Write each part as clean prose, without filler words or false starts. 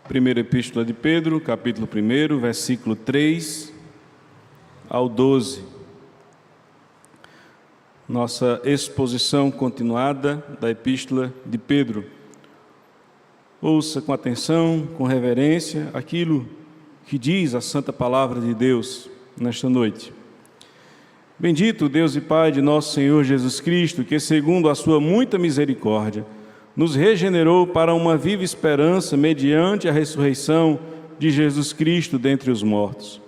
Primeira Epístola de Pedro, capítulo 1, versículo 3 ao 12. Nossa exposição continuada da Epístola de Pedro. Ouça com atenção, com reverência, aquilo que diz a Santa Palavra de Deus nesta noite. Bendito Deus e Pai de nosso Senhor Jesus Cristo, que segundo a sua muita misericórdia, nos regenerou para uma viva esperança mediante a ressurreição de Jesus Cristo dentre os mortos,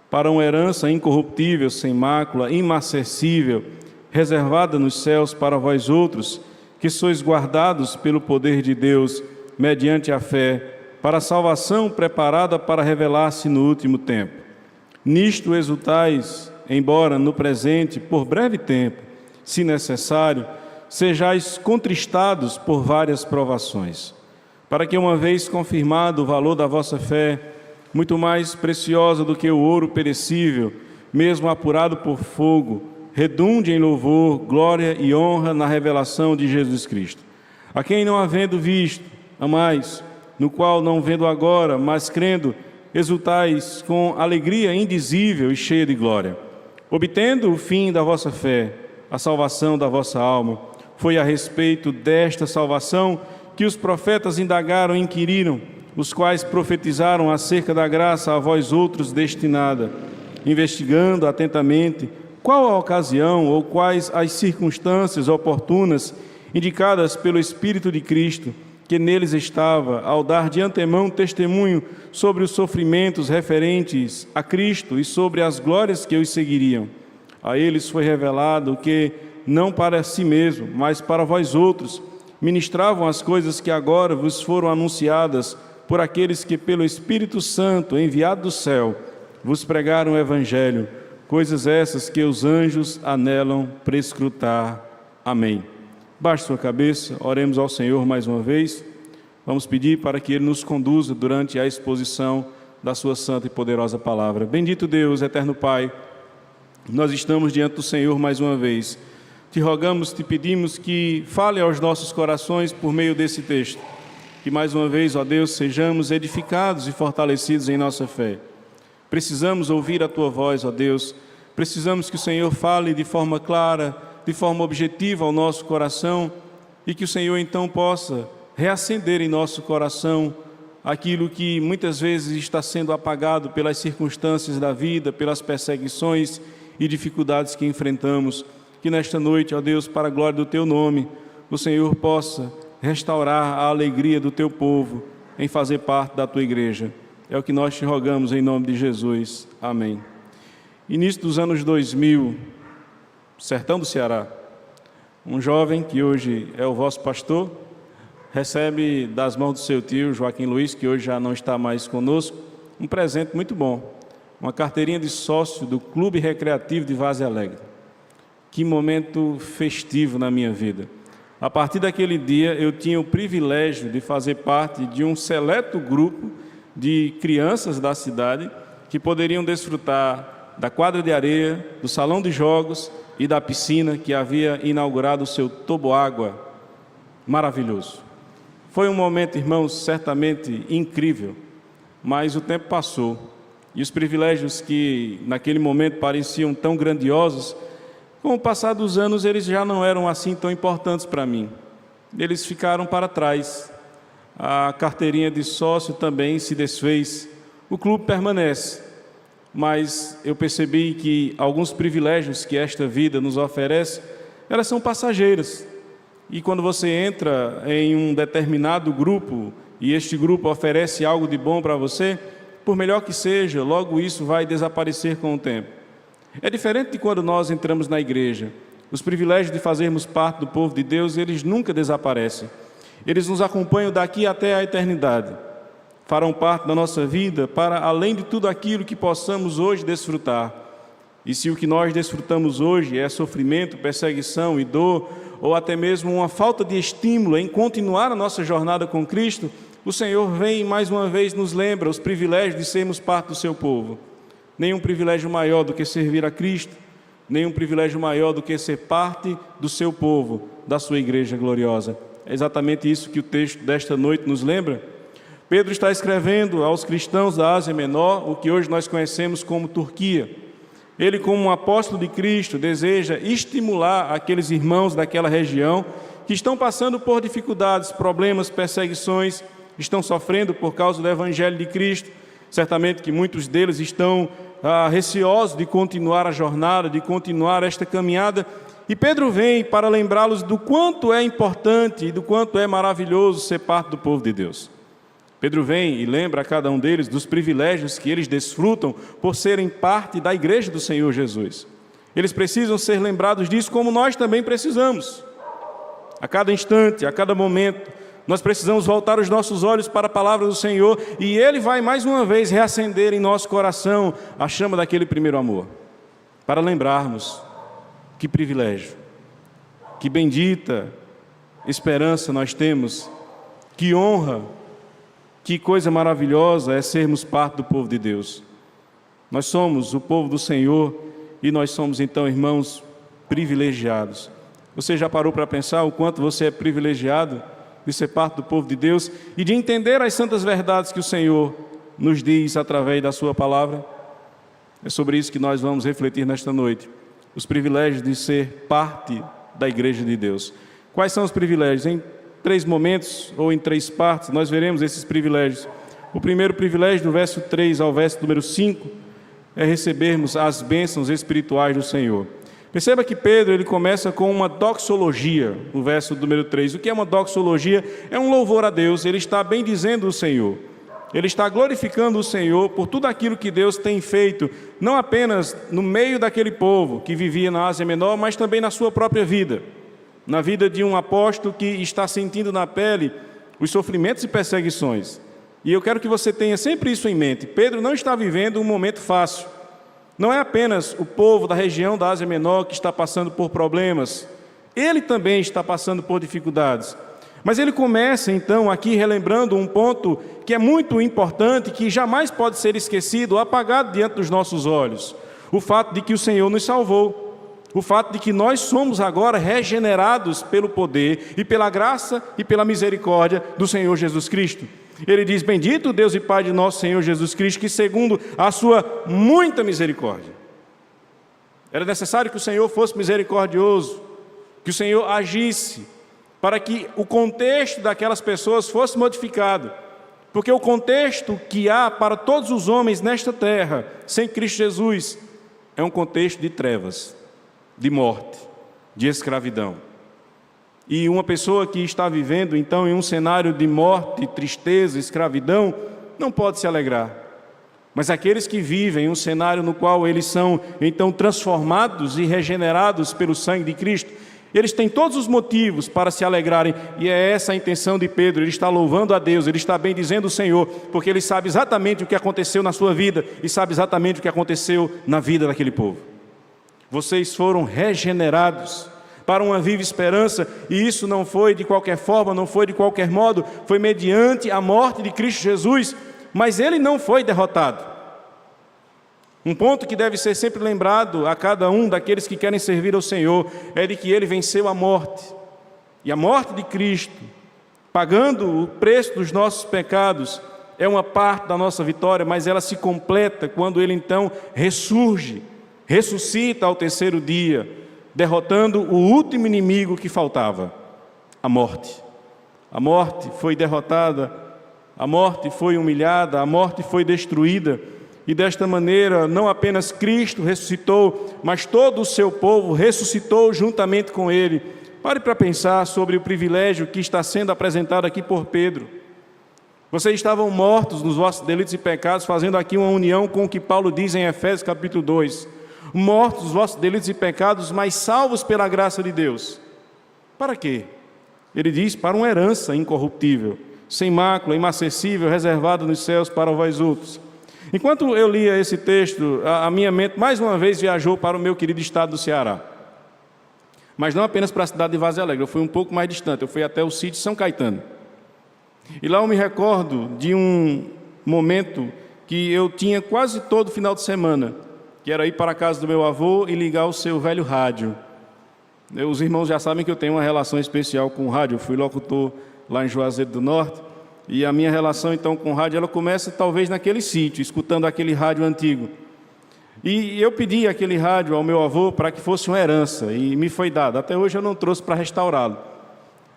para uma herança incorruptível, sem mácula, imarcessível, reservada nos céus para vós outros, que sois guardados pelo poder de Deus, mediante a fé, para a salvação preparada para revelar-se no último tempo. Nisto exultais, embora no presente, por breve tempo, se necessário, sejais contristados por várias provações, para que, uma vez confirmado o valor da vossa fé, muito mais preciosa do que o ouro perecível, mesmo apurado por fogo, redunde em louvor, glória e honra na revelação de Jesus Cristo, a quem, não havendo visto, amais, no qual, não vendo agora, mas crendo, exultais com alegria indizível e cheia de glória, obtendo o fim da vossa fé, a salvação da vossa alma. Foi a respeito desta salvação que os profetas indagaram e inquiriram, os quais profetizaram acerca da graça a vós outros destinada, investigando atentamente qual a ocasião ou quais as circunstâncias oportunas indicadas pelo Espírito de Cristo, que neles estava, ao dar de antemão testemunho sobre os sofrimentos referentes a Cristo e sobre as glórias que os seguiriam. A eles foi revelado que, não para si mesmo, mas para vós outros, ministravam as coisas que agora vos foram anunciadas por aqueles que, pelo Espírito Santo, enviado do céu, vos pregaram o Evangelho, coisas essas que os anjos anelam prescrutar. Amém. Baixe sua cabeça, oremos ao Senhor mais uma vez. Vamos pedir para que Ele nos conduza durante a exposição da sua santa e poderosa palavra. Bendito Deus, eterno Pai, nós estamos diante do Senhor mais uma vez. Te rogamos, te pedimos que fale aos nossos corações por meio desse texto. Que mais uma vez, ó Deus, sejamos edificados e fortalecidos em nossa fé. Precisamos ouvir a Tua voz, ó Deus. Precisamos que o Senhor fale de forma clara, de forma objetiva ao nosso coração e que o Senhor então possa reacender em nosso coração aquilo que muitas vezes está sendo apagado pelas circunstâncias da vida, pelas perseguições e dificuldades que enfrentamos. Que nesta noite, ó Deus, para a glória do Teu nome, o Senhor possa restaurar a alegria do Teu povo em fazer parte da Tua igreja. É o que nós te rogamos em nome de Jesus. Amém. Início dos anos 2000, sertão do Ceará, um jovem que hoje é o vosso pastor, recebe das mãos do seu tio, Joaquim Luiz, que hoje já não está mais conosco, um presente muito bom, uma carteirinha de sócio do Clube Recreativo de Várzea Alegre. Que momento festivo na minha vida. A partir daquele dia, eu tinha o privilégio de fazer parte de um seleto grupo de crianças da cidade que poderiam desfrutar da quadra de areia, do salão de jogos e da piscina que havia inaugurado o seu toboágua maravilhoso. Foi um momento, irmãos, certamente incrível, mas o tempo passou e os privilégios que naquele momento pareciam tão grandiosos, com o passar dos anos, eles já não eram assim tão importantes para mim. Eles ficaram para trás. A carteirinha de sócio também se desfez. O clube permanece. Mas eu percebi que alguns privilégios que esta vida nos oferece, elas são passageiras. E quando você entra em um determinado grupo, e este grupo oferece algo de bom para você, por melhor que seja, logo isso vai desaparecer com o tempo. É diferente de quando nós entramos na igreja. Os privilégios de fazermos parte do povo de Deus, eles nunca desaparecem. Eles nos acompanham daqui até a eternidade. Farão parte da nossa vida para além de tudo aquilo que possamos hoje desfrutar. E se o que nós desfrutamos hoje é sofrimento, perseguição e dor, ou até mesmo uma falta de estímulo em continuar a nossa jornada com Cristo, o Senhor vem mais uma vez nos lembra os privilégios de sermos parte do seu povo. Nenhum privilégio maior do que servir a Cristo, nenhum privilégio maior do que ser parte do seu povo, da sua igreja gloriosa. É exatamente isso que o texto desta noite nos lembra. Pedro está escrevendo aos cristãos da Ásia Menor, o que hoje nós conhecemos como Turquia. Ele, como um apóstolo de Cristo, deseja estimular aqueles irmãos daquela região que estão passando por dificuldades, problemas, perseguições, estão sofrendo por causa do Evangelho de Cristo. Certamente que muitos deles estão receosos de continuar a jornada, de continuar esta caminhada. E Pedro vem para lembrá-los do quanto é importante e do quanto é maravilhoso ser parte do povo de Deus. Pedro vem e lembra a cada um deles dos privilégios que eles desfrutam por serem parte da igreja do Senhor Jesus. Eles precisam ser lembrados disso, como nós também precisamos. A cada instante, a cada momento, nós precisamos voltar os nossos olhos para a palavra do Senhor e Ele vai mais uma vez reacender em nosso coração a chama daquele primeiro amor, para lembrarmos que privilégio, que bendita esperança nós temos, que honra, que coisa maravilhosa é sermos parte do povo de Deus. Nós somos o povo do Senhor e nós somos então, irmãos, privilegiados. Você já parou para pensar o quanto você é privilegiado de ser parte do povo de Deus e de entender as santas verdades que o Senhor nos diz através da sua palavra? É sobre isso que nós vamos refletir nesta noite. Os privilégios de ser parte da igreja de Deus. Quais são os privilégios? Em 3 momentos ou em 3 partes nós veremos esses privilégios. O primeiro privilégio, do verso 3 ao verso número 5, é recebermos as bênçãos espirituais do Senhor. Perceba que Pedro ele começa com uma doxologia, no verso número 3. O que é uma doxologia? É um louvor a Deus, ele está bendizendo o Senhor. Ele está glorificando o Senhor por tudo aquilo que Deus tem feito, não apenas no meio daquele povo que vivia na Ásia Menor, mas também na sua própria vida. Na vida de um apóstolo que está sentindo na pele os sofrimentos e perseguições. E eu quero que você tenha sempre isso em mente. Pedro não está vivendo um momento fácil. Não é apenas o povo da região da Ásia Menor que está passando por problemas. Ele também está passando por dificuldades. Mas ele começa então aqui relembrando um ponto que é muito importante, que jamais pode ser esquecido ou apagado diante dos nossos olhos. O fato de que o Senhor nos salvou. O fato de que nós somos agora regenerados pelo poder e pela graça e pela misericórdia do Senhor Jesus Cristo. Ele diz: bendito Deus e Pai de nosso Senhor Jesus Cristo, que segundo a sua muita misericórdia. Era necessário que o Senhor fosse misericordioso, que o Senhor agisse, para que o contexto daquelas pessoas fosse modificado. Porque o contexto que há para todos os homens nesta terra, sem Cristo Jesus, é um contexto de trevas, de morte, de escravidão. E uma pessoa que está vivendo então em um cenário de morte, tristeza, escravidão, não pode se alegrar. Mas aqueles que vivem em um cenário no qual eles são então transformados e regenerados pelo sangue de Cristo, eles têm todos os motivos para se alegrarem, e é essa a intenção de Pedro. Ele está louvando a Deus, ele está bendizendo o Senhor, porque ele sabe exatamente o que aconteceu na sua vida e sabe exatamente o que aconteceu na vida daquele povo. Vocês foram regenerados para uma viva esperança, e isso não foi de qualquer forma, não foi de qualquer modo, foi mediante a morte de Cristo Jesus, mas ele não foi derrotado. Um ponto que deve ser sempre lembrado a cada um daqueles que querem servir ao Senhor é de que ele venceu a morte. E a morte de Cristo, pagando o preço dos nossos pecados, é uma parte da nossa vitória, mas ela se completa quando ele então ressuscita ao 3º dia, derrotando o último inimigo que faltava, a morte. A morte foi derrotada, a morte foi humilhada, a morte foi destruída. E desta maneira, não apenas Cristo ressuscitou, mas todo o seu povo ressuscitou juntamente com ele. Pare para pensar sobre o privilégio que está sendo apresentado aqui por Pedro. Vocês estavam mortos nos vossos delitos e pecados, fazendo aqui uma união com o que Paulo diz em Efésios capítulo 2. Mortos nos vossos delitos e pecados, mas salvos pela graça de Deus. Para quê? Ele diz: para uma herança incorruptível, sem mácula, inacessível, reservada nos céus para vós outros. Enquanto eu lia esse texto, a minha mente mais uma vez viajou para o meu querido estado do Ceará. Mas não apenas para a cidade de Vaza Alegre, eu fui um pouco mais distante, eu fui até o sítio São Caetano. E lá eu me recordo de um momento que eu tinha quase todo final de semana, que era ir para a casa do meu avô e ligar o seu velho rádio. Os irmãos já sabem que eu tenho uma relação especial com o rádio, eu fui locutor lá em Juazeiro do Norte. E a minha relação então com o rádio, ela começa talvez naquele sítio, escutando aquele rádio antigo. E eu pedi aquele rádio ao meu avô para que fosse uma herança, e me foi dado. Até hoje eu não trouxe para restaurá-lo.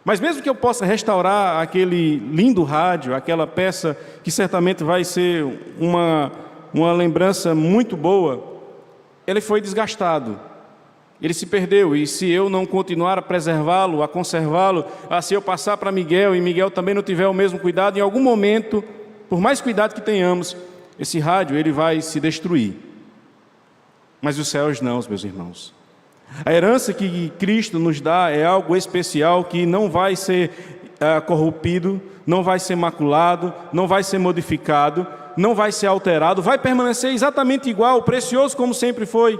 Mas mesmo que eu possa restaurar aquele lindo rádio, aquela peça que certamente vai ser uma lembrança muito boa, ele foi desgastado. Ele se perdeu, e se eu não continuar a preservá-lo, a conservá-lo, se eu passar para Miguel e Miguel também não tiver o mesmo cuidado, em algum momento, por mais cuidado que tenhamos, esse rádio ele vai se destruir. Mas os céus não, meus irmãos. A herança que Cristo nos dá é algo especial que não vai ser corrompido, não vai ser maculado, não vai ser modificado, não vai ser alterado, vai permanecer exatamente igual, precioso como sempre foi.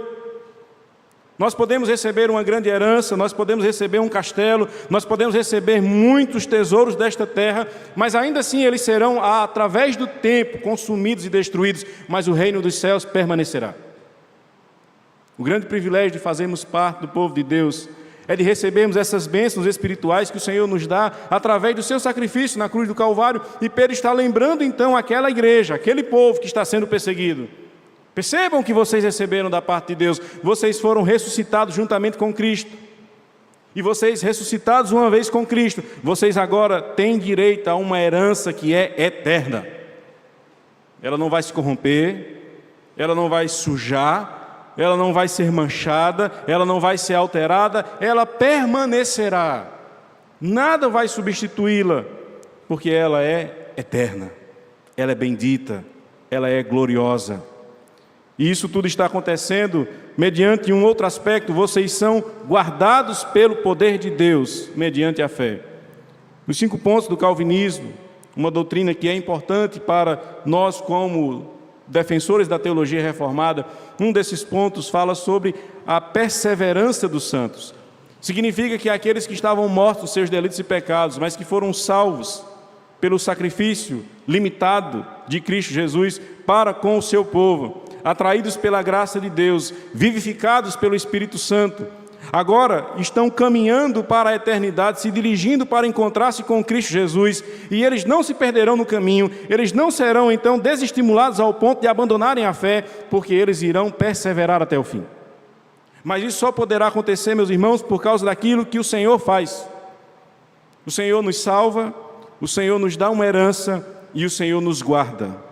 Nós podemos receber uma grande herança, nós podemos receber um castelo, nós podemos receber muitos tesouros desta terra, mas ainda assim eles serão, através do tempo, consumidos e destruídos, mas o reino dos céus permanecerá. O grande privilégio de fazermos parte do povo de Deus é de recebermos essas bênçãos espirituais que o Senhor nos dá através do seu sacrifício na cruz do Calvário. E Pedro está lembrando então aquela igreja, aquele povo que está sendo perseguido. Percebam que vocês receberam da parte de Deus. Vocês foram ressuscitados juntamente com Cristo. E vocês ressuscitados uma vez com Cristo, vocês agora têm direito a uma herança que é eterna. Ela não vai se corromper, ela não vai sujar, ela não vai ser manchada, ela não vai ser alterada, ela permanecerá. Nada vai substituí-la, porque ela é eterna, ela é bendita, ela é gloriosa. E isso tudo está acontecendo mediante um outro aspecto: vocês são guardados pelo poder de Deus, mediante a fé. Os 5 pontos do calvinismo, uma doutrina que é importante para nós como defensores da teologia reformada, um desses pontos fala sobre a perseverança dos santos. Significa que aqueles que estavam mortos nos seus delitos e pecados, mas que foram salvos pelo sacrifício limitado de Cristo Jesus para com o seu povo, atraídos pela graça de Deus, vivificados pelo Espírito Santo, agora estão caminhando para a eternidade, se dirigindo para encontrar-se com Cristo Jesus, e eles não se perderão no caminho, eles não serão então desestimulados ao ponto de abandonarem a fé, porque eles irão perseverar até o fim. Mas isso só poderá acontecer, meus irmãos, por causa daquilo que o Senhor faz. O Senhor nos salva, o Senhor nos dá uma herança e o Senhor nos guarda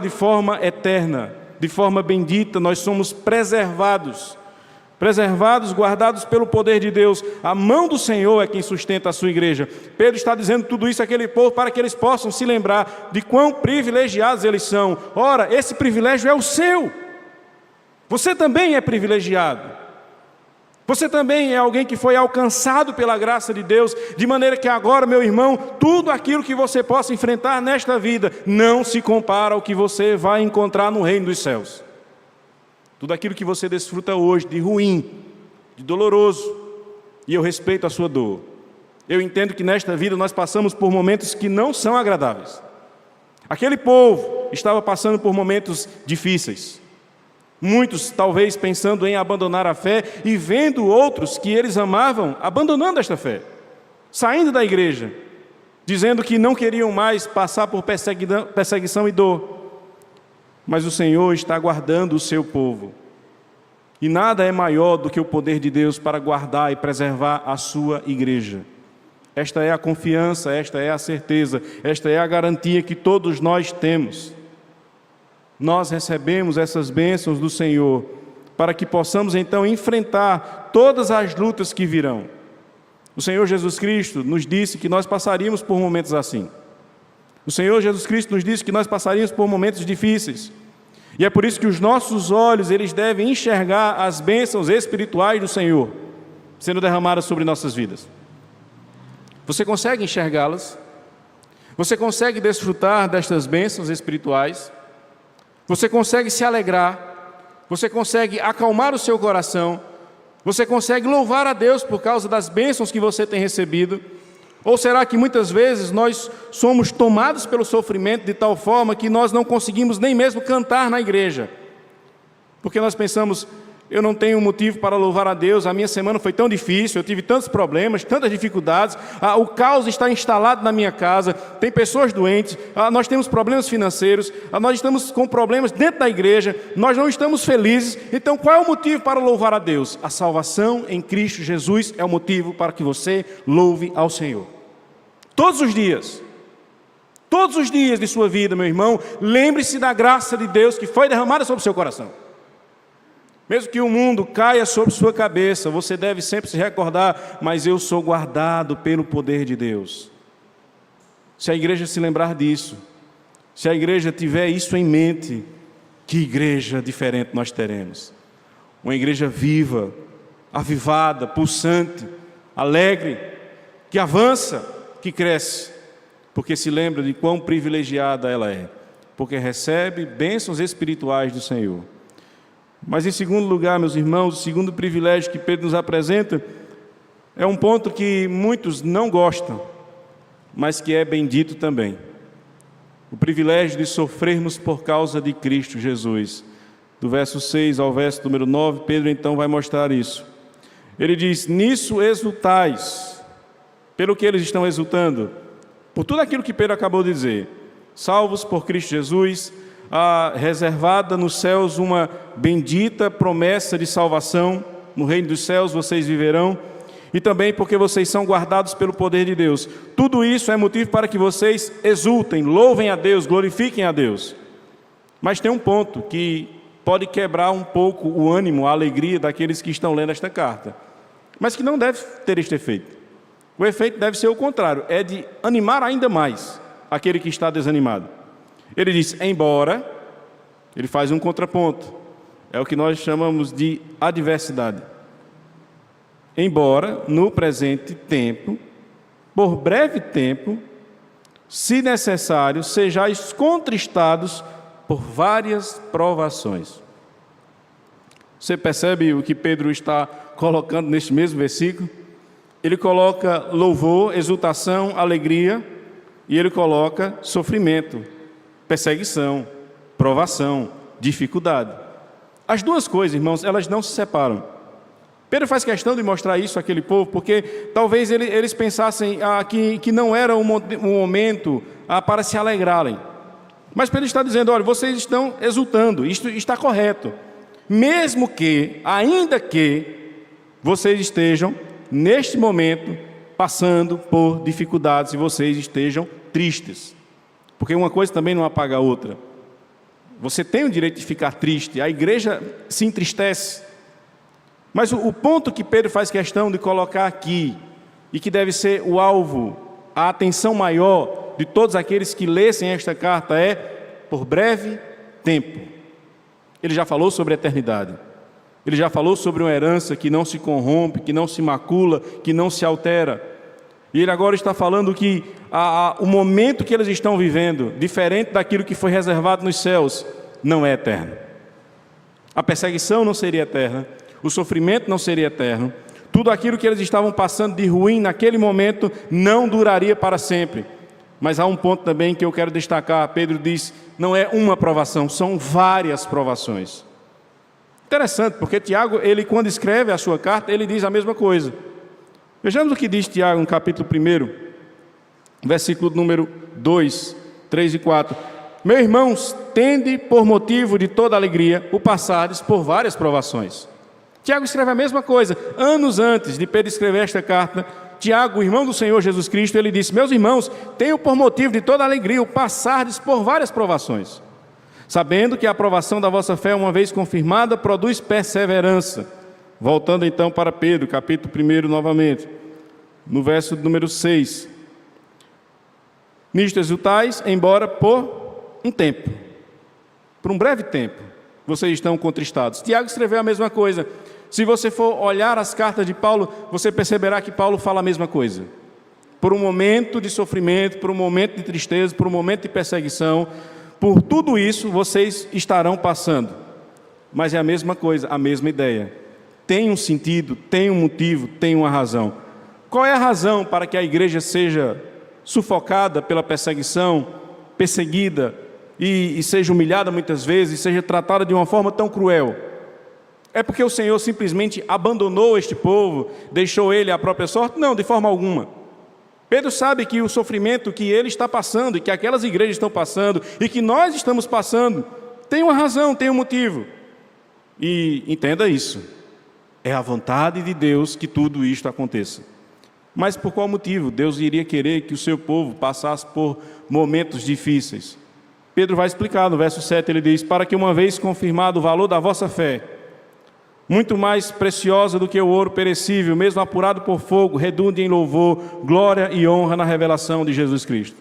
de forma eterna, de forma bendita. Nós somos preservados, guardados pelo poder de Deus. A mão do Senhor é quem sustenta a sua igreja. Pedro está dizendo tudo isso àquele povo para que eles possam se lembrar de quão privilegiados eles são. Ora, esse privilégio é o seu. Você também é privilegiado. Você também é alguém que foi alcançado pela graça de Deus, de maneira que agora, meu irmão, tudo aquilo que você possa enfrentar nesta vida não se compara ao que você vai encontrar no reino dos céus. Tudo aquilo que você desfruta hoje de ruim, de doloroso, e eu respeito a sua dor. Eu entendo que nesta vida nós passamos por momentos que não são agradáveis. Aquele povo estava passando por momentos difíceis. Muitos talvez pensando em abandonar a fé e vendo outros que eles amavam abandonando esta fé, saindo da igreja, dizendo que não queriam mais passar por perseguição e dor. Mas o Senhor está guardando o seu povo. E nada é maior do que o poder de Deus para guardar e preservar a sua igreja. Esta é a confiança, esta é a certeza, esta é a garantia que todos nós temos. Nós recebemos essas bênçãos do Senhor para que possamos então enfrentar todas as lutas que virão. O Senhor Jesus Cristo nos disse que nós passaríamos por momentos assim. O Senhor Jesus Cristo nos disse que nós passaríamos por momentos difíceis. E é por isso que os nossos olhos, eles devem enxergar as bênçãos espirituais do Senhor sendo derramadas sobre nossas vidas. Você consegue enxergá-las? Você consegue desfrutar destas bênçãos espirituais? Você consegue se alegrar? Você consegue acalmar o seu coração? Você consegue louvar a Deus por causa das bênçãos que você tem recebido? Ou será que muitas vezes nós somos tomados pelo sofrimento de tal forma que nós não conseguimos nem mesmo cantar na igreja? Porque nós pensamos, eu não tenho motivo para louvar a Deus, a minha semana foi tão difícil, eu tive tantos problemas, tantas dificuldades, o caos está instalado na minha casa, tem pessoas doentes, nós temos problemas financeiros, nós estamos com problemas dentro da igreja, nós não estamos felizes. Então qual é o motivo para louvar a Deus? A salvação em Cristo Jesus é o motivo para que você louve ao Senhor. Todos os dias de sua vida, meu irmão, lembre-se da graça de Deus que foi derramada sobre o seu coração. Mesmo que o mundo caia sobre sua cabeça, você deve sempre se recordar: mas eu sou guardado pelo poder de Deus. Se a igreja se lembrar disso, se a igreja tiver isso em mente, que igreja diferente nós teremos. Uma igreja viva, avivada, pulsante, alegre, que avança, que cresce, porque se lembra de quão privilegiada ela é, porque recebe bênçãos espirituais do Senhor. Mas em segundo lugar, meus irmãos, o segundo privilégio que Pedro nos apresenta é um ponto que muitos não gostam, mas que é bendito também. O privilégio de sofrermos por causa de Cristo Jesus. Do verso 6 ao verso número 9, Pedro então vai mostrar isso. Ele diz: nisso exultais. Pelo que eles estão exultando? Por tudo aquilo que Pedro acabou de dizer. Salvos por Cristo Jesus, reservada nos céus uma bendita promessa de salvação, no reino dos céus vocês viverão, e também porque vocês são guardados pelo poder de Deus. Tudo isso é motivo para que vocês exultem, louvem a Deus, glorifiquem a Deus. Mas tem um ponto que pode quebrar um pouco o ânimo, a alegria daqueles que estão lendo esta carta, mas que não deve ter este efeito. O efeito deve ser o contrário, é de animar ainda mais aquele que está desanimado. Ele diz: embora, ele faz um contraponto, é o que nós chamamos de adversidade. Embora, no presente tempo, por breve tempo, se necessário, sejais contristados por várias provações. Você percebe o que Pedro está colocando neste mesmo versículo? Ele coloca louvor, exultação, alegria, e ele coloca sofrimento, perseguição, provação, dificuldade. As duas coisas, irmãos, elas não se separam. Pedro faz questão de mostrar isso àquele povo, porque talvez eles pensassem que não era um momento para se alegrarem. Mas Pedro está dizendo: olha, vocês estão exultando, isto está correto. Mesmo que, ainda que, vocês estejam, neste momento, passando por dificuldades e vocês estejam tristes. Porque uma coisa também não apaga a outra. Você tem o direito de ficar triste, a igreja se entristece. Mas o ponto que Pedro faz questão de colocar aqui, e que deve ser o alvo, a atenção maior de todos aqueles que lessem esta carta, é por breve tempo. Ele já falou sobre a eternidade. Ele já falou sobre uma herança que não se corrompe, que não se macula, que não se altera. E ele agora está falando que o momento que eles estão vivendo, diferente daquilo que foi reservado nos céus, não é eterno. A perseguição não seria eterna, o sofrimento não seria eterno, tudo aquilo que eles estavam passando de ruim naquele momento não duraria para sempre. Mas há um ponto também que eu quero destacar. Pedro diz: não é uma provação, são várias provações. Interessante, porque Tiago, ele quando escreve a sua carta, ele diz a mesma coisa. Vejamos o que diz Tiago no capítulo 1, versículo número 2, 3 e 4. Meus irmãos, tende por motivo de toda alegria o passardes por várias provações. Tiago escreve a mesma coisa. Anos antes de Pedro escrever esta carta, Tiago, o irmão do Senhor Jesus Cristo, ele disse: meus irmãos, tenho por motivo de toda alegria o passardes por várias provações, sabendo que a aprovação da vossa fé, uma vez confirmada, produz perseverança. Voltando então para Pedro, capítulo 1 novamente, no verso número 6. Nisto exultais, embora por um tempo, por um breve tempo, vocês estão contristados. Tiago escreveu a mesma coisa. Se você for olhar as cartas de Paulo, você perceberá que Paulo fala a mesma coisa. Por um momento de sofrimento, por um momento de tristeza, por um momento de perseguição, por tudo isso vocês estarão passando. Mas é a mesma coisa, a mesma ideia. Tem um sentido, tem um motivo, tem uma razão. Qual é a razão para que a igreja seja sufocada pela perseguição, perseguida e seja humilhada muitas vezes, e seja tratada de uma forma tão cruel? É porque o Senhor simplesmente abandonou este povo, deixou ele à própria sorte? Não, de forma alguma. Pedro sabe que o sofrimento que ele está passando, e que aquelas igrejas estão passando, e que nós estamos passando, tem uma razão, tem um motivo. E entenda isso, é a vontade de Deus que tudo isto aconteça. Mas por qual motivo Deus iria querer que o seu povo passasse por momentos difíceis? Pedro vai explicar no verso 7, ele diz: para que uma vez confirmado o valor da vossa fé, muito mais preciosa do que o ouro perecível, mesmo apurado por fogo, redunde em louvor, glória e honra na revelação de Jesus Cristo.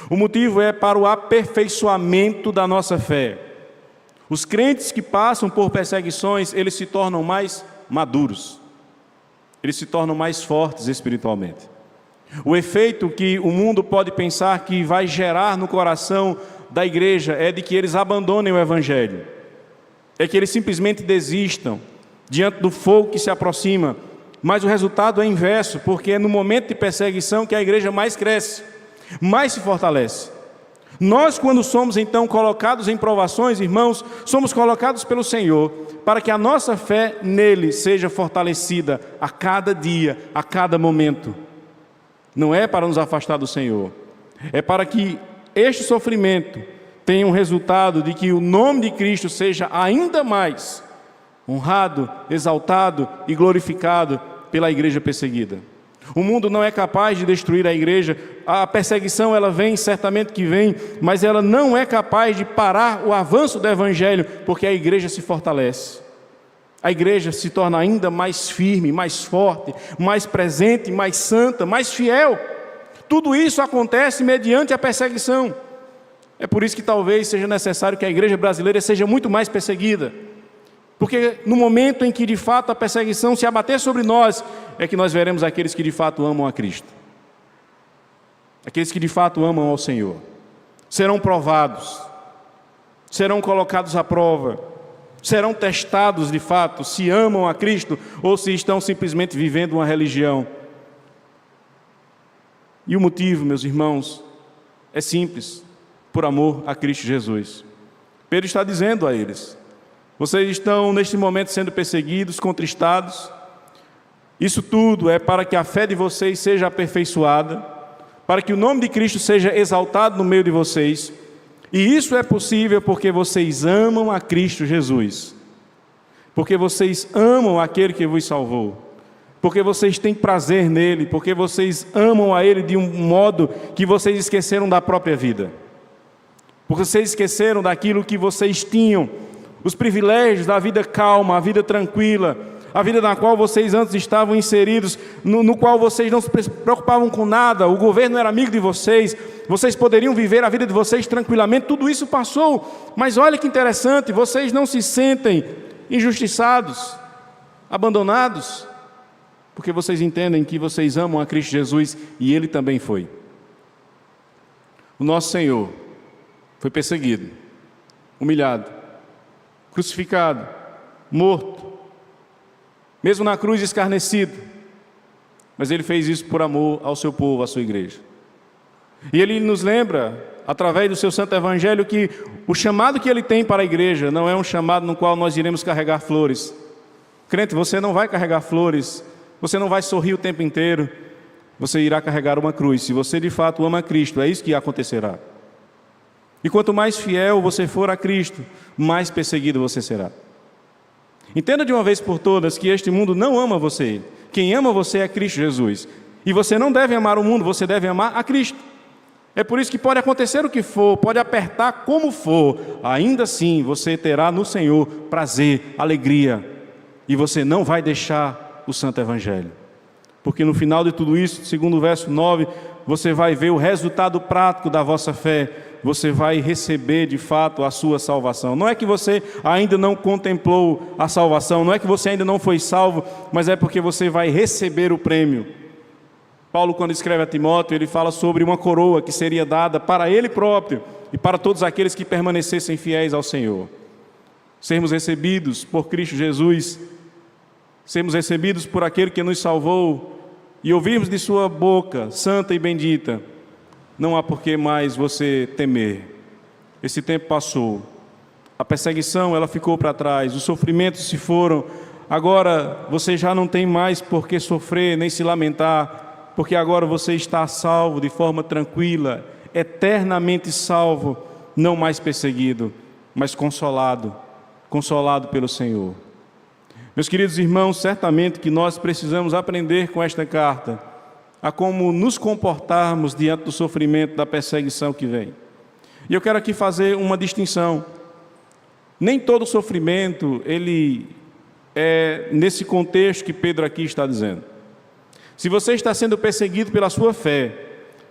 O motivo é para o aperfeiçoamento da nossa fé. Os crentes que passam por perseguições, eles se tornam mais maduros. Eles se tornam mais fortes espiritualmente. O efeito que o mundo pode pensar que vai gerar no coração da igreja é de que eles abandonem o Evangelho. É que eles simplesmente desistam diante do fogo que se aproxima. Mas o resultado é inverso, porque é no momento de perseguição que a igreja mais cresce, mais se fortalece. Nós, quando somos então colocados em provações, irmãos, somos colocados pelo Senhor para que a nossa fé nele seja fortalecida a cada dia, a cada momento. Não é para nos afastar do Senhor, é para que este sofrimento tenha um resultado de que o nome de Cristo seja ainda mais honrado, exaltado e glorificado pela igreja perseguida. O mundo não é capaz de destruir a igreja. A perseguição, ela vem, certamente que vem, mas ela não é capaz de parar o avanço do Evangelho, porque a igreja se fortalece. A igreja se torna ainda mais firme, mais forte, mais presente, mais santa, mais fiel. Tudo isso acontece mediante a perseguição. É por isso que talvez seja necessário que a igreja brasileira seja muito mais perseguida. Porque no momento em que de fato a perseguição se abater sobre nós, é que nós veremos aqueles que de fato amam a Cristo. Aqueles que de fato amam ao Senhor. Serão provados, serão colocados à prova, serão testados de fato se amam a Cristo ou se estão simplesmente vivendo uma religião. E o motivo, meus irmãos, é simples: por amor a Cristo Jesus. Pedro está dizendo a eles: vocês estão neste momento sendo perseguidos, contristados. Isso tudo é para que a fé de vocês seja aperfeiçoada, para que o nome de Cristo seja exaltado no meio de vocês. E isso é possível porque vocês amam a Cristo Jesus, porque vocês amam aquele que vos salvou, porque vocês têm prazer nele, porque vocês amam a ele de um modo que vocês esqueceram da própria vida, porque vocês esqueceram daquilo que vocês tinham, os privilégios da vida calma, a vida tranquila, a vida na qual vocês antes estavam inseridos, no qual vocês não se preocupavam com nada, o governo era amigo de vocês, vocês poderiam viver a vida de vocês tranquilamente. Tudo isso passou, mas olha que interessante, vocês não se sentem injustiçados, abandonados, porque vocês entendem que vocês amam a Cristo Jesus e Ele também foi. O nosso Senhor foi perseguido, humilhado, crucificado, morto, mesmo na cruz escarnecido, mas Ele fez isso por amor ao seu povo, à sua igreja. E Ele nos lembra, através do seu santo evangelho, que o chamado que Ele tem para a igreja não é um chamado no qual nós iremos carregar flores. Crente, você não vai carregar flores, você não vai sorrir o tempo inteiro, você irá carregar uma cruz. Se você de fato ama Cristo, é isso que acontecerá. E quanto mais fiel você for a Cristo, mais perseguido você será. Entenda de uma vez por todas que este mundo não ama você. Quem ama você é Cristo Jesus. E você não deve amar o mundo, você deve amar a Cristo. É por isso que pode acontecer o que for, pode apertar como for, ainda assim você terá no Senhor prazer, alegria, e você não vai deixar o Santo Evangelho. Porque no final de tudo isso, segundo o verso 9, você vai ver o resultado prático da vossa fé, você vai receber de fato a sua salvação. Não é que você ainda não contemplou a salvação, não é que você ainda não foi salvo, mas é porque você vai receber o prêmio. Paulo, quando escreve a Timóteo, ele fala sobre uma coroa que seria dada para ele próprio e para todos aqueles que permanecessem fiéis ao Senhor. Sermos recebidos por Cristo Jesus, sermos recebidos por aquele que nos salvou e ouvirmos de sua boca, santa e bendita, não há por que mais você temer. Esse tempo passou. A perseguição, ela ficou para trás, os sofrimentos se foram. Agora você já não tem mais por que sofrer nem se lamentar, porque agora você está salvo de forma tranquila, eternamente salvo, não mais perseguido, mas consolado pelo Senhor. Meus queridos irmãos, certamente que nós precisamos aprender com esta carta a como nos comportarmos diante do sofrimento, da perseguição que vem. E eu quero aqui fazer uma distinção. Nem todo sofrimento, ele é nesse contexto que Pedro aqui está dizendo. Se você está sendo perseguido pela sua fé,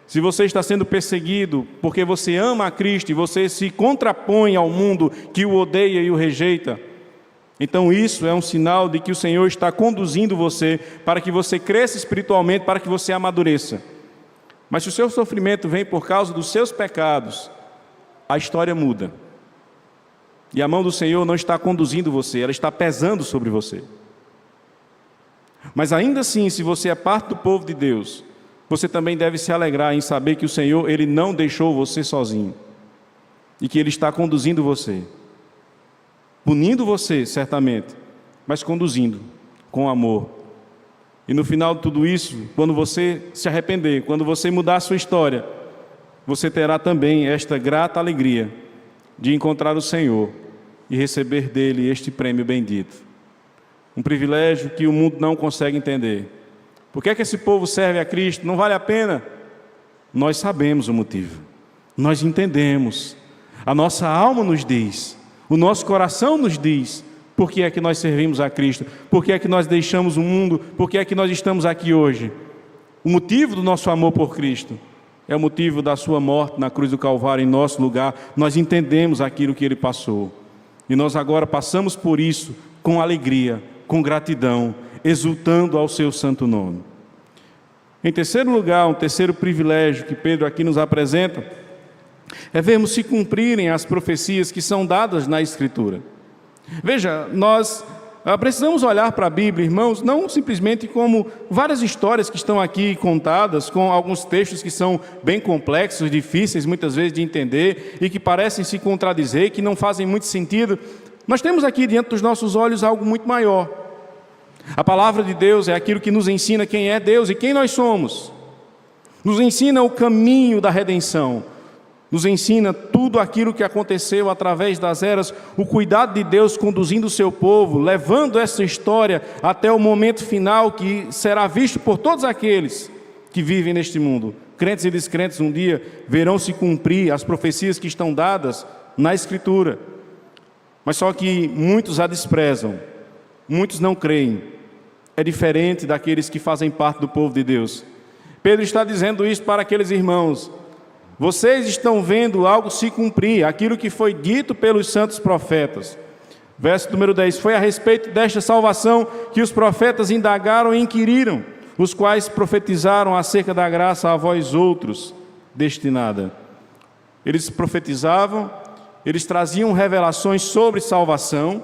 se você está sendo perseguido porque você ama a Cristo e você se contrapõe ao mundo que o odeia e o rejeita, então isso é um sinal de que o Senhor está conduzindo você para que você cresça espiritualmente, para que você amadureça. Mas se o seu sofrimento vem por causa dos seus pecados, a história muda. E a mão do Senhor não está conduzindo você, ela está pesando sobre você. Mas ainda assim, se você é parte do povo de Deus, você também deve se alegrar em saber que o Senhor, Ele não deixou você sozinho. E que Ele está conduzindo você. Punindo você, certamente, mas conduzindo com amor. E no final de tudo isso, quando você se arrepender, quando você mudar a sua história, você terá também esta grata alegria de encontrar o Senhor e receber dele este prêmio bendito. Um privilégio que o mundo não consegue entender. Por que é que esse povo serve a Cristo? Não vale a pena? Nós sabemos o motivo. Nós entendemos. A nossa alma nos diz. O nosso coração nos diz. Por que é que nós servimos a Cristo? Por que é que nós deixamos o mundo? Por que é que nós estamos aqui hoje? O motivo do nosso amor por Cristo é o motivo da sua morte na cruz do Calvário em nosso lugar. Nós entendemos aquilo que Ele passou. E nós agora passamos por isso com alegria, com gratidão, exultando ao seu santo nome. Em terceiro lugar, um terceiro privilégio que Pedro aqui nos apresenta, é vermos se cumprirem as profecias que são dadas na Escritura. Veja, nós precisamos olhar para a Bíblia, irmãos, não simplesmente como várias histórias que estão aqui contadas, com alguns textos que são bem complexos, difíceis muitas vezes de entender e que parecem se contradizer, que não fazem muito sentido. Nós temos aqui diante dos nossos olhos algo muito maior. A palavra de Deus é aquilo que nos ensina quem é Deus e quem nós somos. Nos ensina o caminho da redenção. Nos ensina tudo aquilo que aconteceu através das eras, o cuidado de Deus conduzindo o seu povo, levando essa história até o momento final que será visto por todos aqueles que vivem neste mundo. Crentes e descrentes um dia verão se cumprir as profecias que estão dadas na Escritura. Mas só que muitos a desprezam, muitos não creem. É diferente daqueles que fazem parte do povo de Deus. Pedro está dizendo isso para aqueles irmãos. Vocês estão vendo algo se cumprir, aquilo que foi dito pelos santos profetas. Verso número 10. Foi a respeito desta salvação que os profetas indagaram e inquiriram, os quais profetizaram acerca da graça a vós outros destinada. Eles profetizavam, eles traziam revelações sobre salvação.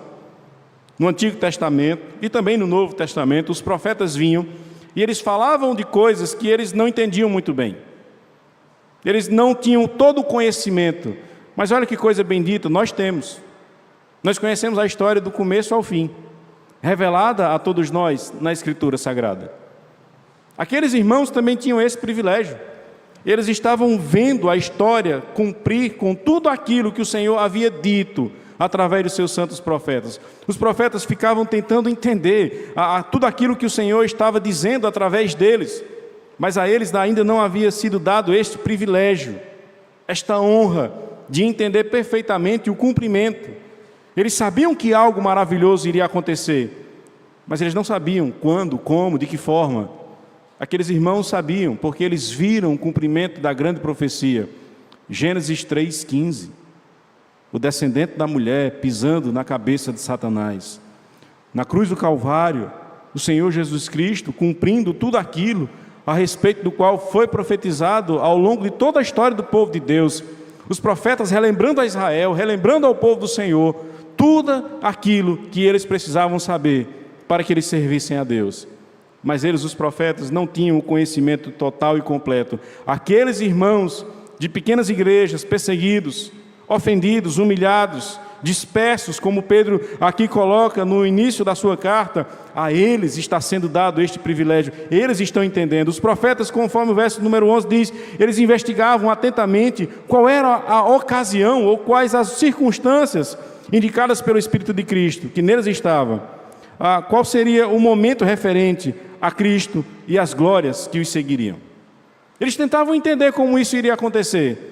No Antigo Testamento e também no Novo Testamento, os profetas vinham e eles falavam de coisas que eles não entendiam muito bem. Eles não tinham todo o conhecimento, mas olha que coisa bendita, nós temos. Nós conhecemos a história do começo ao fim, revelada a todos nós na Escritura Sagrada. Aqueles irmãos também tinham esse privilégio. Eles estavam vendo a história cumprir com tudo aquilo que o Senhor havia dito através dos seus santos profetas. Os profetas ficavam tentando entender tudo aquilo que o Senhor estava dizendo através deles. Mas a eles ainda não havia sido dado este privilégio, esta honra de entender perfeitamente o cumprimento. Eles sabiam que algo maravilhoso iria acontecer, mas eles não sabiam quando, como, de que forma. Aqueles irmãos sabiam, porque eles viram o cumprimento da grande profecia. Gênesis 3,15. O descendente da mulher pisando na cabeça de Satanás. Na cruz do Calvário, o Senhor Jesus Cristo cumprindo tudo aquilo a respeito do qual foi profetizado ao longo de toda a história do povo de Deus. Os profetas relembrando a Israel, relembrando ao povo do Senhor, tudo aquilo que eles precisavam saber para que eles servissem a Deus. Mas eles, os profetas, não tinham o conhecimento total e completo. Aqueles irmãos de pequenas igrejas, perseguidos, ofendidos, humilhados, dispersos, como Pedro aqui coloca no início da sua carta, a eles está sendo dado este privilégio, eles estão entendendo. Os profetas, conforme o verso número 11 diz, eles investigavam atentamente qual era a ocasião ou quais as circunstâncias indicadas pelo Espírito de Cristo, que neles estava, qual seria o momento referente a Cristo e as glórias que os seguiriam. Eles tentavam entender como isso iria acontecer,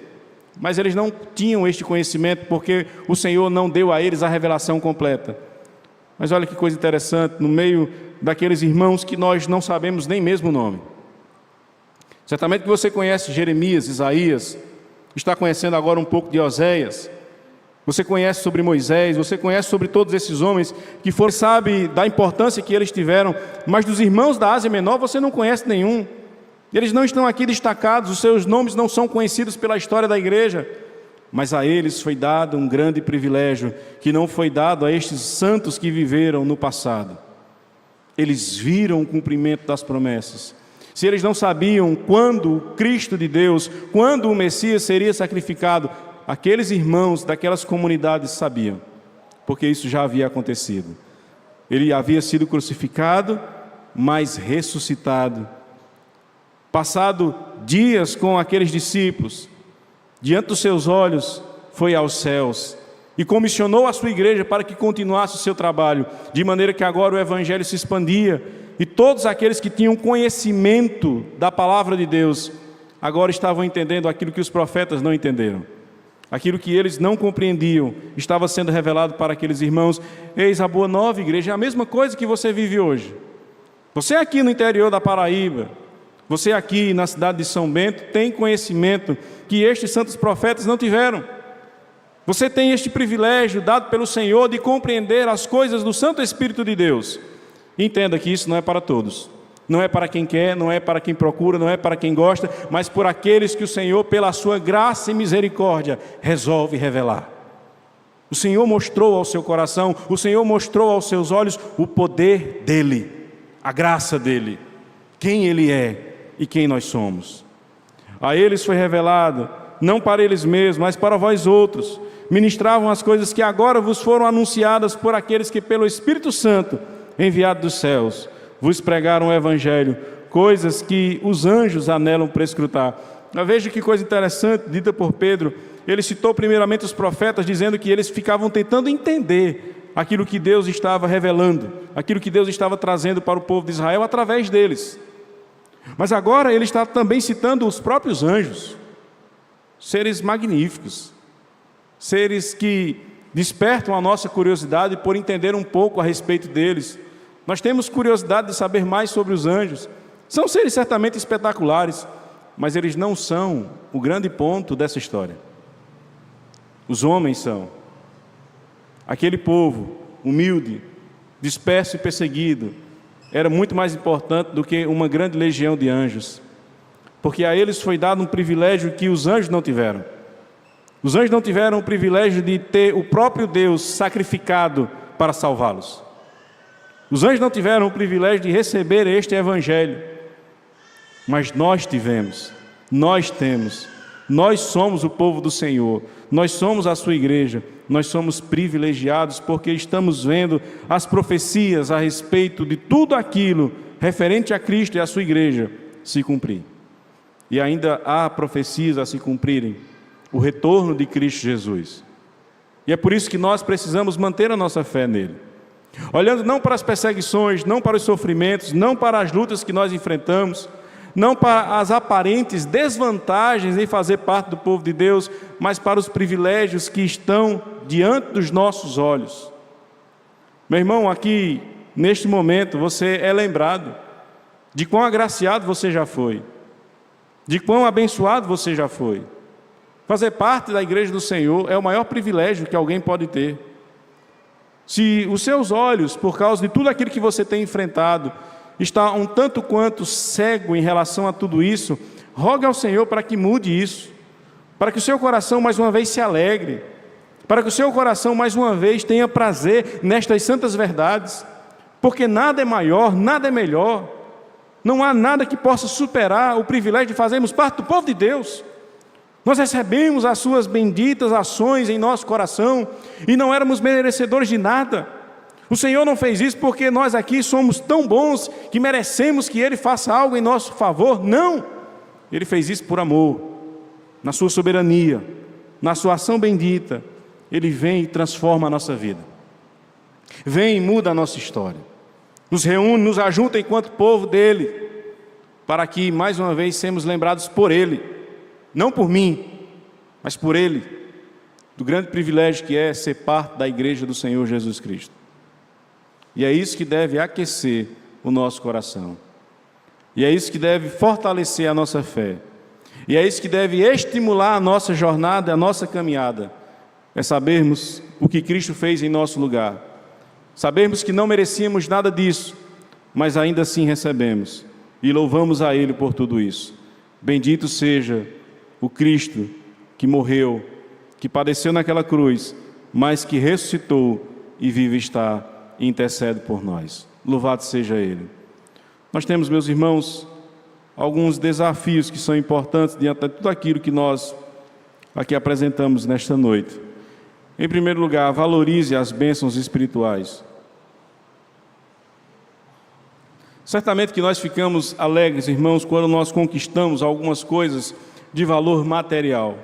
mas eles não tinham este conhecimento porque o Senhor não deu a eles a revelação completa. Mas olha que coisa interessante, no meio daqueles irmãos que nós não sabemos nem mesmo o nome. Certamente que você conhece Jeremias, Isaías, está conhecendo agora um pouco de Oséias, você conhece sobre Moisés, você conhece sobre todos esses homens que foram, sabe da importância que eles tiveram, mas dos irmãos da Ásia Menor você não conhece nenhum. Eles não estão aqui destacados, os seus nomes não são conhecidos pela história da igreja, mas a eles foi dado um grande privilégio que não foi dado a estes santos que viveram no passado. Eles viram o cumprimento das promessas. Se eles não sabiam quando o Cristo de Deus, quando o Messias seria sacrificado, aqueles irmãos daquelas comunidades sabiam, porque isso já havia acontecido. Ele havia sido crucificado, mas ressuscitado. Passado dias com aqueles discípulos, diante dos seus olhos, foi aos céus e comissionou a sua igreja para que continuasse o seu trabalho, de maneira que agora o Evangelho se expandia e todos aqueles que tinham conhecimento da palavra de Deus, agora estavam entendendo aquilo que os profetas não entenderam. Aquilo que eles não compreendiam, estava sendo revelado para aqueles irmãos. Eis a boa nova, igreja, é a mesma coisa que você vive hoje. Você aqui no interior da Paraíba, você aqui na cidade de São Bento, tem conhecimento que estes santos profetas não tiveram. Você tem este privilégio dado pelo Senhor de compreender as coisas do Santo Espírito de Deus. Entenda que isso não é para todos. Não é para quem quer, não é para quem procura, não é para quem gosta, mas por aqueles que o Senhor, pela sua graça e misericórdia, resolve revelar. O Senhor mostrou ao seu coração, o Senhor mostrou aos seus olhos o poder dEle, a graça dEle, quem Ele é e quem nós somos. A eles foi revelado, não para eles mesmos, mas para vós outros, ministravam as coisas que agora vos foram anunciadas por aqueles que pelo Espírito Santo, enviado dos céus, vos pregaram o Evangelho, coisas que os anjos anelam prescrutar. Veja que coisa interessante, dita por Pedro. Ele citou primeiramente os profetas, dizendo que eles ficavam tentando entender aquilo que Deus estava revelando, aquilo que Deus estava trazendo para o povo de Israel através deles. Mas agora ele está também citando os próprios anjos, seres magníficos, seres que despertam a nossa curiosidade por entender um pouco a respeito deles. Nós temos curiosidade de saber mais sobre os anjos. São seres certamente espetaculares, mas eles não são o grande ponto dessa história. Os homens são. Aquele povo humilde, disperso e perseguido, era muito mais importante do que uma grande legião de anjos, porque a eles foi dado um privilégio que os anjos não tiveram. Os anjos não tiveram o privilégio de ter o próprio Deus sacrificado para salvá-los. Os anjos não tiveram o privilégio de receber este Evangelho, mas nós tivemos, nós temos, nós somos o povo do Senhor, nós somos a sua igreja, nós somos privilegiados porque estamos vendo as profecias a respeito de tudo aquilo referente a Cristo e a sua igreja se cumprir. E ainda há profecias a se cumprirem, o retorno de Cristo Jesus. E é por isso que nós precisamos manter a nossa fé nele. Olhando não para as perseguições, não para os sofrimentos, não para as lutas que nós enfrentamos, não para as aparentes desvantagens em fazer parte do povo de Deus, mas para os privilégios que estão diante dos nossos olhos. Meu irmão, aqui, neste momento, você é lembrado de quão agraciado você já foi, de quão abençoado você já foi. Fazer parte da igreja do Senhor é o maior privilégio que alguém pode ter. Se os seus olhos, por causa de tudo aquilo que você tem enfrentado, está um tanto quanto cego em relação a tudo isso, rogue ao Senhor para que mude isso, para que o seu coração mais uma vez se alegre, para que o seu coração mais uma vez tenha prazer nestas santas verdades, porque nada é maior, nada é melhor, não há nada que possa superar o privilégio de fazermos parte do povo de Deus. Nós recebemos as suas benditas ações em nosso coração e não éramos merecedores de nada. O Senhor não fez isso porque nós aqui somos tão bons que merecemos que Ele faça algo em nosso favor. Não! Ele fez isso por amor, na sua soberania, na sua ação bendita. Ele vem e transforma a nossa vida. Vem e muda a nossa história. Nos reúne, nos ajunta enquanto povo dEle, para que mais uma vez sejamos lembrados por Ele. Não por mim, mas por Ele, do grande privilégio que é ser parte da igreja do Senhor Jesus Cristo. E é isso que deve aquecer o nosso coração. E é isso que deve fortalecer a nossa fé. E é isso que deve estimular a nossa jornada, a nossa caminhada. É sabermos o que Cristo fez em nosso lugar. Sabermos que não merecíamos nada disso, mas ainda assim recebemos. E louvamos a Ele por tudo isso. Bendito seja o Cristo que morreu, que padeceu naquela cruz, mas que ressuscitou e vive está e intercede por nós. Louvado seja Ele. Nós temos, meus irmãos, alguns desafios que são importantes diante de tudo aquilo que nós aqui apresentamos nesta noite. Em primeiro lugar, valorize as bênçãos espirituais. Certamente que nós ficamos alegres, irmãos, quando nós conquistamos algumas coisas de valor material.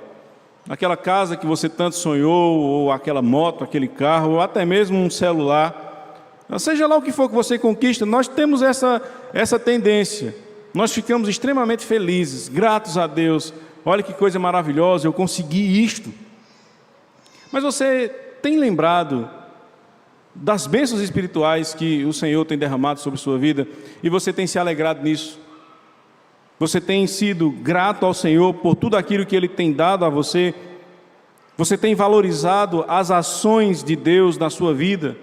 Aquela casa que você tanto sonhou, ou aquela moto, aquele carro, ou até mesmo um celular. Seja lá o que for que você conquista, nós temos essa tendência. Nós ficamos extremamente felizes, gratos a Deus. Olha que coisa maravilhosa, eu consegui isto. Mas você tem lembrado das bênçãos espirituais que o Senhor tem derramado sobre a sua vida e você tem se alegrado nisso? Você tem sido grato ao Senhor por tudo aquilo que Ele tem dado a você? Você tem valorizado as ações de Deus na sua vida?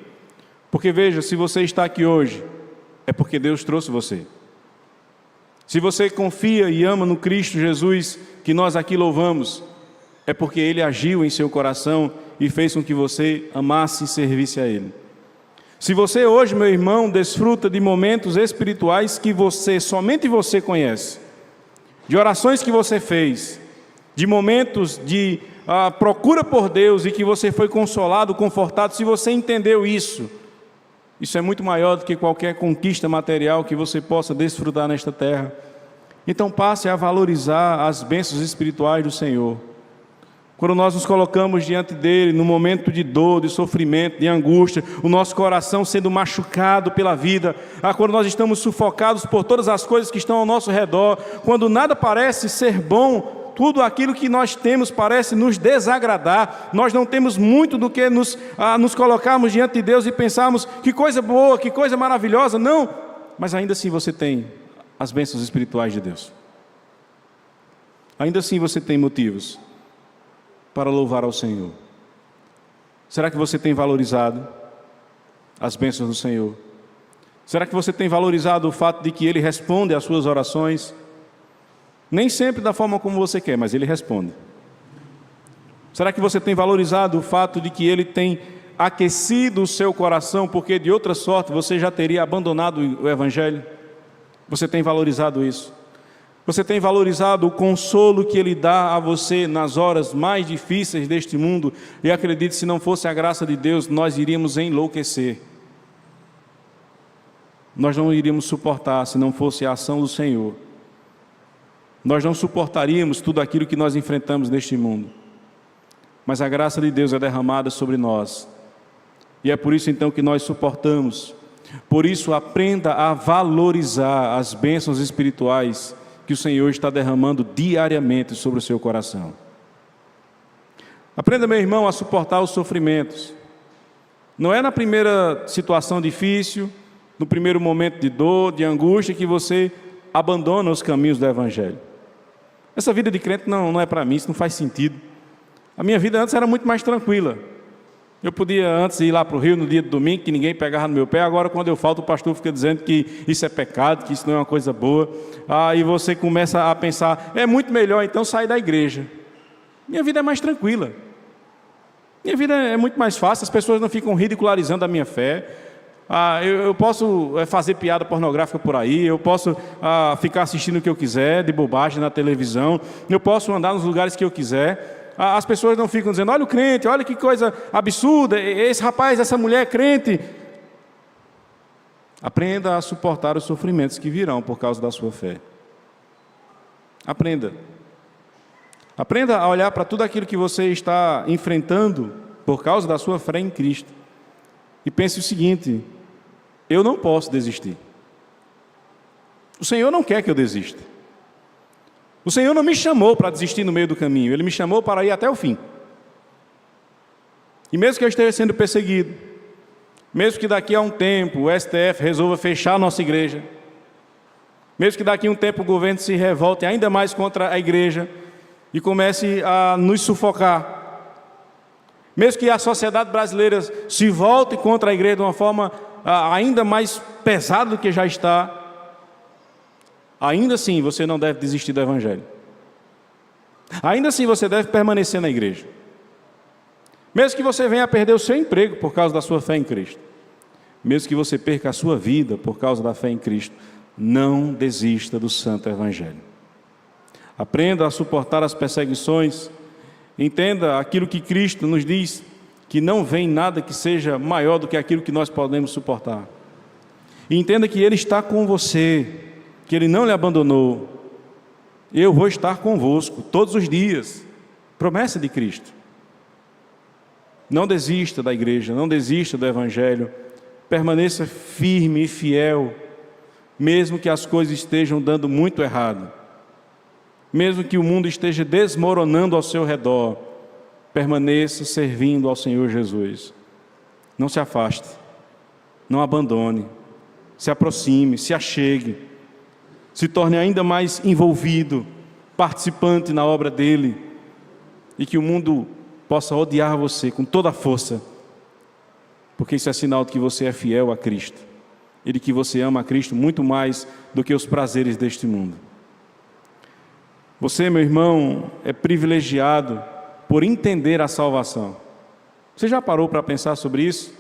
Porque veja, se você está aqui hoje, é porque Deus trouxe você. Se você confia e ama no Cristo Jesus, que nós aqui louvamos, é porque Ele agiu em seu coração e fez com que você amasse e servisse a Ele. Se você hoje, meu irmão, desfruta de momentos espirituais que somente você conhece, de orações que você fez, de momentos de procura por Deus e que você foi consolado, confortado, se você entendeu isso, isso é muito maior do que qualquer conquista material que você possa desfrutar nesta terra. Então passe a valorizar as bênçãos espirituais do Senhor. Quando nós nos colocamos diante dEle, no momento de dor, de sofrimento, de angústia, o nosso coração sendo machucado pela vida, quando nós estamos sufocados por todas as coisas que estão ao nosso redor, quando nada parece ser bom, tudo aquilo que nós temos parece nos desagradar, nós não temos muito do que nos colocarmos diante de Deus e pensarmos, que coisa boa, que coisa maravilhosa, não, mas ainda assim você tem as bênçãos espirituais de Deus. Ainda assim você tem motivos para louvar ao Senhor. Será que você tem valorizado as bênçãos do Senhor? Será que você tem valorizado o fato de que Ele responde às suas orações? Nem sempre da forma como você quer, mas Ele responde. Será que você tem valorizado o fato de que Ele tem aquecido o seu coração, porque de outra sorte você já teria abandonado o Evangelho? Você tem valorizado isso? Você tem valorizado o consolo que Ele dá a você nas horas mais difíceis deste mundo? E acredite, se não fosse a graça de Deus, nós iríamos enlouquecer. Nós não iríamos suportar se não fosse a ação do Senhor. Nós não suportaríamos tudo aquilo que nós enfrentamos neste mundo. Mas a graça de Deus é derramada sobre nós. E é por isso então que nós suportamos. Por isso aprenda a valorizar as bênçãos espirituais que o Senhor está derramando diariamente sobre o seu coração. Aprenda, meu irmão, a suportar os sofrimentos. Não é na primeira situação difícil, no primeiro momento de dor, de angústia, que você abandona os caminhos do Evangelho. Essa vida de crente não é para mim, isso não faz sentido. A minha vida antes era muito mais tranquila. Eu podia antes ir lá para o Rio no dia de domingo, que ninguém pegava no meu pé. Agora, quando eu falto, o pastor fica dizendo que isso é pecado, que isso não é uma coisa boa. Aí você começa a pensar, é muito melhor então sair da igreja. Minha vida é mais tranquila. Minha vida é muito mais fácil, as pessoas não ficam ridicularizando a minha fé. Eu posso fazer piada pornográfica por aí, eu posso ficar assistindo o que eu quiser, de bobagem na televisão, eu posso andar nos lugares que eu quiser. As pessoas não ficam dizendo, olha o crente, olha que coisa absurda, esse rapaz, essa mulher é crente. Aprenda a suportar os sofrimentos que virão por causa da sua fé. Aprenda. Aprenda a olhar para tudo aquilo que você está enfrentando por causa da sua fé em Cristo. E pense o seguinte: eu não posso desistir. O Senhor não quer que eu desista. O Senhor não me chamou para desistir no meio do caminho, Ele me chamou para ir até o fim. E mesmo que eu esteja sendo perseguido, mesmo que daqui a um tempo o STF resolva fechar a nossa igreja, mesmo que daqui a um tempo o governo se revolte ainda mais contra a igreja e comece a nos sufocar, mesmo que a sociedade brasileira se volte contra a igreja de uma forma ainda mais pesada do que já está, ainda assim você não deve desistir do Evangelho. Ainda assim você deve permanecer na igreja. Mesmo que você venha a perder o seu emprego por causa da sua fé em Cristo, mesmo que você perca a sua vida por causa da fé em Cristo, não desista do Santo Evangelho. Aprenda a suportar as perseguições. Entenda aquilo que Cristo nos diz, que não vem nada que seja maior do que aquilo que nós podemos suportar. E entenda que Ele está com você, que Ele não lhe abandonou. Eu vou estar convosco todos os dias. Promessa de Cristo. Não desista da igreja, não desista do Evangelho. Permaneça firme e fiel, mesmo que as coisas estejam dando muito errado. Mesmo que o mundo esteja desmoronando ao seu redor, permaneça servindo ao Senhor Jesus. Não se afaste, não abandone, se aproxime, se achegue, se torne ainda mais envolvido, participante na obra dEle, e que o mundo possa odiar você com toda a força, porque isso é sinal de que você é fiel a Cristo, e de que você ama a Cristo muito mais do que os prazeres deste mundo. Você, meu irmão, é privilegiado por entender a salvação. Você já parou para pensar sobre isso?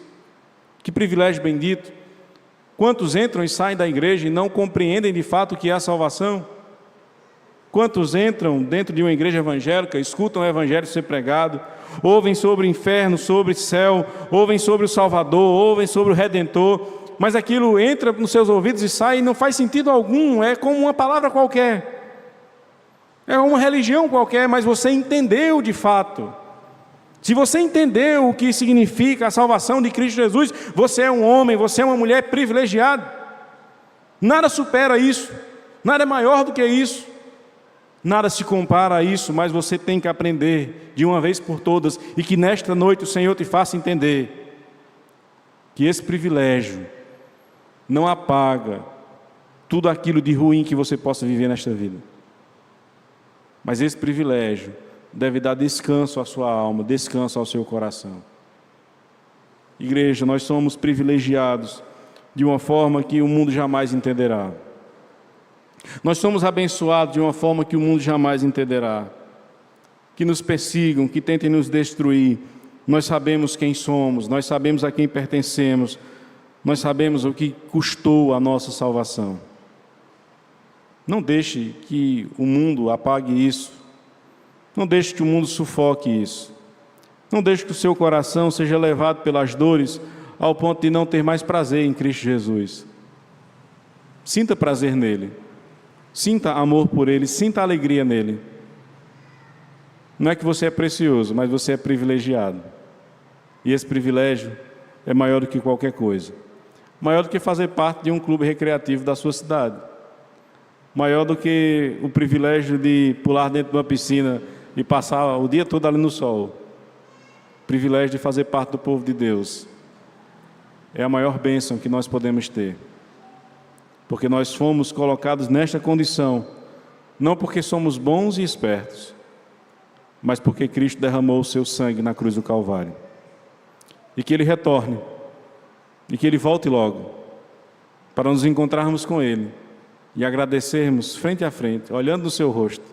Que privilégio bendito! Quantos entram e saem da igreja e não compreendem de fato o que é a salvação? Quantos entram dentro de uma igreja evangélica, escutam o evangelho ser pregado, ouvem sobre o inferno, sobre o céu, ouvem sobre o Salvador, ouvem sobre o Redentor, mas aquilo entra nos seus ouvidos e sai e não faz sentido algum, é como uma palavra qualquer. É uma religião qualquer, mas você entendeu de fato. Se você entendeu o que significa a salvação de Cristo Jesus, você é um homem, você é uma mulher privilegiada. Nada supera isso, nada é maior do que isso, nada se compara a isso, mas você tem que aprender de uma vez por todas, e que nesta noite o Senhor te faça entender que esse privilégio não apaga tudo aquilo de ruim que você possa viver nesta vida. Mas esse privilégio deve dar descanso à sua alma, descanso ao seu coração. Igreja, nós somos privilegiados de uma forma que o mundo jamais entenderá. Nós somos abençoados de uma forma que o mundo jamais entenderá. Que nos persigam, que tentem nos destruir, nós sabemos quem somos, nós sabemos a quem pertencemos, nós sabemos o que custou a nossa salvação. Não deixe que o mundo apague isso. Não deixe que o mundo sufoque isso. Não deixe que o seu coração seja levado pelas dores ao ponto de não ter mais prazer em Cristo Jesus. Sinta prazer nele. Sinta amor por ele. Sinta alegria nele. Não é que você é precioso, mas você é privilegiado. E esse privilégio é maior do que qualquer coisa. Maior do que fazer parte de um clube recreativo da sua cidade. Maior do que o privilégio de pular dentro de uma piscina e passar o dia todo ali no sol. O privilégio de fazer parte do povo de Deus. É a maior bênção que nós podemos ter. Porque nós fomos colocados nesta condição, não porque somos bons e espertos, mas porque Cristo derramou o seu sangue na cruz do Calvário. E que Ele retorne, e que Ele volte logo, para nos encontrarmos com Ele, e agradecermos frente a frente, olhando no seu rosto.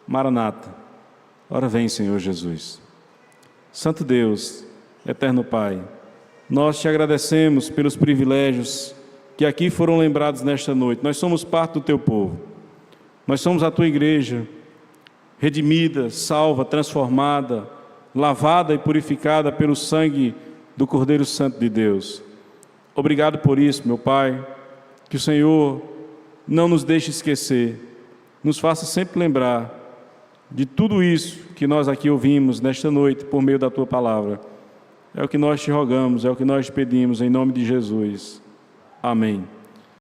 Maranata, ora vem, Senhor Jesus. Santo Deus, eterno Pai, Nós te agradecemos pelos privilégios que aqui foram lembrados nesta noite. Nós somos parte do teu povo. Nós somos a tua igreja, redimida, salva, transformada, lavada e purificada pelo sangue do Cordeiro Santo de Deus. Obrigado por isso, meu Pai. Que o Senhor não nos deixe esquecer, nos faça sempre lembrar de tudo isso que nós aqui ouvimos nesta noite por meio da tua palavra. É o que nós te rogamos, é o que nós te pedimos em nome de Jesus. Amém.